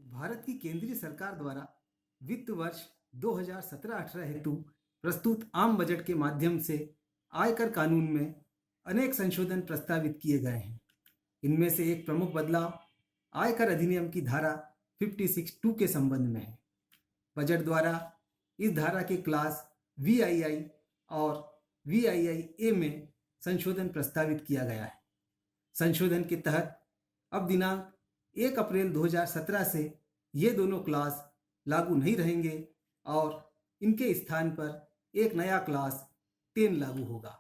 भारत की केंद्रीय सरकार द्वारा वित्त वर्ष 2017-18 हेतु प्रस्तुत आम बजट के माध्यम से आयकर कानून में अनेक संशोधन प्रस्तावित किए गए हैं। इनमें से एक प्रमुख बदलाव आयकर अधिनियम की धारा 56(2) के संबंध में है। बजट द्वारा इस धारा के क्लास VII और VII-A में संशोधन प्रस्तावित किया गया है। संशोधन के तहत अब दिनांक 1 अप्रैल 2017 से ये दोनों क्लास लागू नहीं रहेंगे और इनके स्थान पर एक नया क्लास 10 लागू होगा।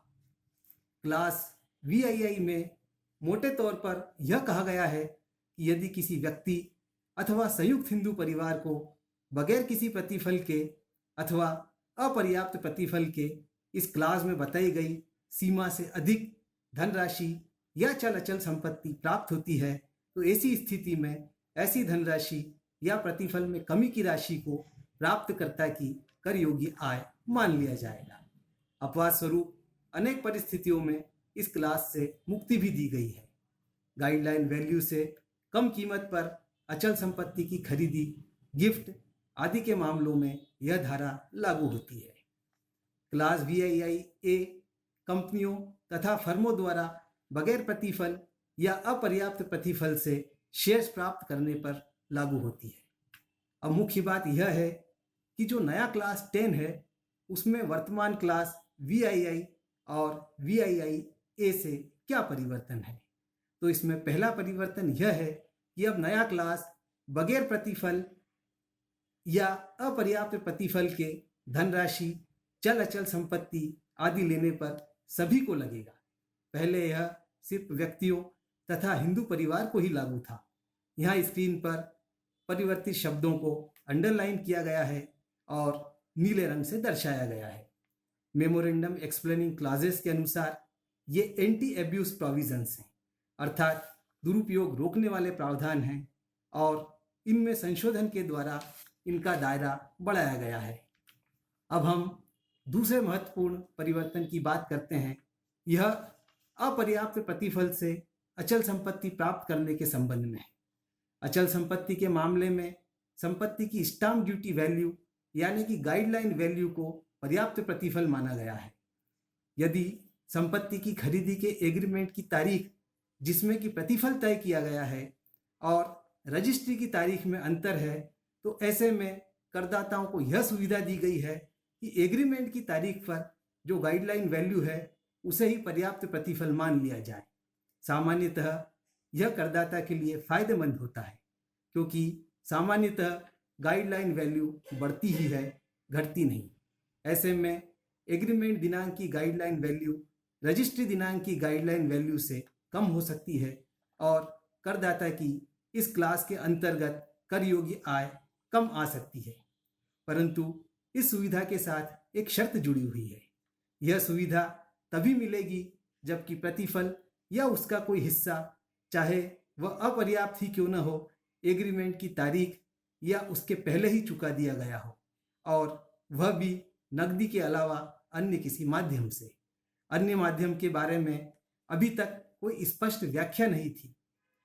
क्लास VII में मोटे तौर पर यह कहा गया है कि यदि किसी व्यक्ति अथवा संयुक्त हिंदू परिवार को बगैर किसी प्रतिफल के अथवा अपर्याप्त प्रतिफल के इस क्लास में बताई गई सीमा से अधिक धनराशि या चल अचल संपत्ति प्राप्त होती है तो ऐसी स्थिति में ऐसी धनराशि या प्रतिफल में कमी की राशि को प्राप्तकर्ता की कर योग्य आय मान लिया जाएगा। अपवाद स्वरूप अनेक परिस्थितियों में इस क्लास से मुक्ति भी दी गई है। गाइडलाइन वैल्यू से कम कीमत पर अचल संपत्ति की खरीदी, गिफ्ट आदि के मामलों में यह धारा लागू होती है। क्लास VII-A कंपनियों तथा फर्मों द्वारा बगैर प्रतिफल या अपर्याप्त प्रतिफल से शेयर्स प्राप्त करने पर लागू होती है। अब मुख्य बात यह है कि जो नया क्लास 10 है उसमें वर्तमान क्लास VII और VII-A से क्या परिवर्तन है। तो इसमें पहला परिवर्तन यह है कि अब नया क्लास बगैर प्रतिफल या अपर्याप्त प्रतिफल के धनराशि, चल अचल संपत्ति आदि लेने पर सभी को लगेगा। पहले यह सिर्फ व्यक्तियों तथा हिंदू परिवार को ही लागू था। यहाँ स्क्रीन पर परिवर्तित शब्दों को अंडरलाइन किया गया है और नीले रंग से दर्शाया गया है। मेमोरेंडम एक्सप्लेनिंग क्लॉजेस के अनुसार ये एंटी एब्यूज प्रोविजंस हैं, अर्थात दुरुपयोग रोकने वाले प्रावधान हैं और इनमें संशोधन के द्वारा इनका दायरा बढ़ाया गया है। अब हम दूसरे महत्वपूर्ण परिवर्तन की बात करते हैं। यह अपर्याप्त प्रतिफल से अचल संपत्ति प्राप्त करने के संबंध में है। अचल संपत्ति के मामले में संपत्ति की स्टाम्प ड्यूटी वैल्यू यानी कि गाइडलाइन वैल्यू को पर्याप्त प्रतिफल माना गया है। यदि संपत्ति की खरीदी के एग्रीमेंट की तारीख जिसमें कि प्रतिफल तय किया गया है और रजिस्ट्री की तारीख में अंतर है तो ऐसे में करदाताओं को यह सुविधा दी गई है कि एग्रीमेंट की तारीख पर जो गाइडलाइन वैल्यू है उसे ही पर्याप्त प्रतिफल मान लिया जाए। सामान्यतः यह करदाता के लिए फायदेमंद होता है क्योंकि सामान्यतः गाइडलाइन वैल्यू बढ़ती ही है, घटती नहीं। ऐसे में एग्रीमेंट दिनांक की गाइडलाइन वैल्यू रजिस्ट्री दिनांक की गाइडलाइन वैल्यू से कम हो सकती है और करदाता की इस क्लास के अंतर्गत कर योग्य आय कम आ सकती है। परंतु इस सुविधा के साथ एक शर्त जुड़ी हुई है। यह सुविधा तभी मिलेगी जबकि प्रतिफल या उसका कोई हिस्सा, चाहे वह अपर्याप्त ही क्यों न हो, एग्रीमेंट की तारीख या उसके पहले ही चुका दिया गया हो और वह भी नकदी के अलावा अन्य किसी माध्यम से। अन्य माध्यम के बारे में अभी तक कोई स्पष्ट व्याख्या नहीं थी।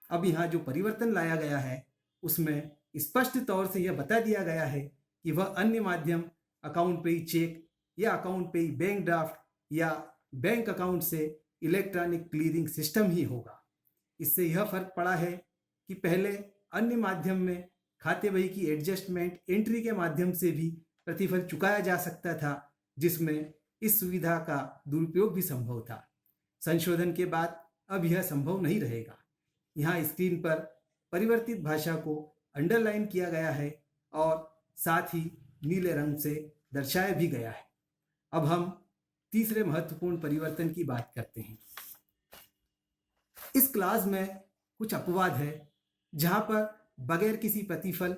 अब यहाँ जो परिवर्तन लाया गया है उसमें स्पष्ट तौर से यह बता दिया गया है कि वह अन्य माध्यम अकाउंट पेई चेक या अकाउंट पेई बैंक ड्राफ्ट या बैंक अकाउंट से इलेक्ट्रॉनिक क्लियरिंग सिस्टम ही होगा। इससे यह फर्क पड़ा है कि पहले अन्य माध्यम में खाते बही की एडजस्टमेंट एंट्री के माध्यम से भी प्रतिफल चुकाया जा सकता था, जिसमें इस सुविधा का दुरुपयोग भी संभव था। संशोधन के बाद अब यह संभव नहीं रहेगा। यहाँ स्क्रीन पर परिवर्तित भाषा को अंडरलाइन किया गया है और साथ ही नीले रंग से दर्शाया भी गया है। अब हम तीसरे महत्वपूर्ण परिवर्तन की बात करते हैं। इस क्लास में कुछ अपवाद है जहां पर बगैर किसी प्रतिफल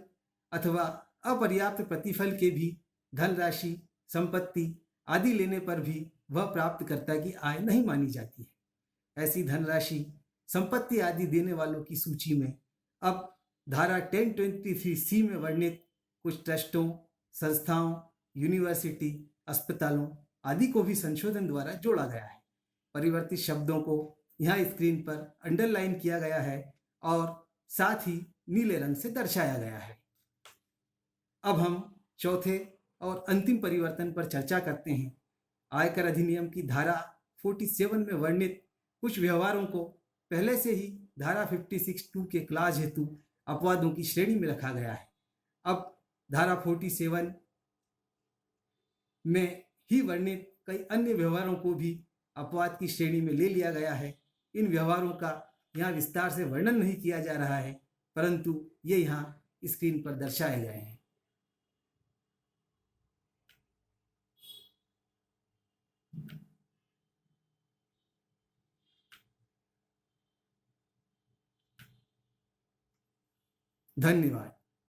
अथवा अपर्याप्त प्रतिफल के भी धनराशि, संपत्ति आदि लेने पर भी वह प्राप्तकर्ता की आय नहीं मानी जाती है। ऐसी धनराशि, संपत्ति आदि देने वालों की सूची में अब धारा 1023C में वर्णित कुछ ट्रस्टों, संस्थाओं, यूनिवर्सिटी, अस्पतालों आदि को भी संशोधन द्वारा जोड़ा गया है। परिवर्तित शब्दों को यहाँ स्क्रीन पर अंडरलाइन किया गया है और साथ ही नीले रंग से दर्शाया गया है। अब हम चौथे और अंतिम परिवर्तन पर चर्चा करते हैं। आयकर अधिनियम की धारा 47 में वर्णित कुछ व्यवहारों को पहले से ही धारा 56(2) के क्लाज हेतु अपवादों की श्रेणी में रखा गया है। अब धारा 47 में ही वर्णित कई अन्य व्यवहारों को भी अपवाद की श्रेणी में ले लिया गया है। इन व्यवहारों का यहाँ विस्तार से वर्णन नहीं किया जा रहा है, परंतु ये यहाँ स्क्रीन पर दर्शाए गए हैं। धन्यवाद।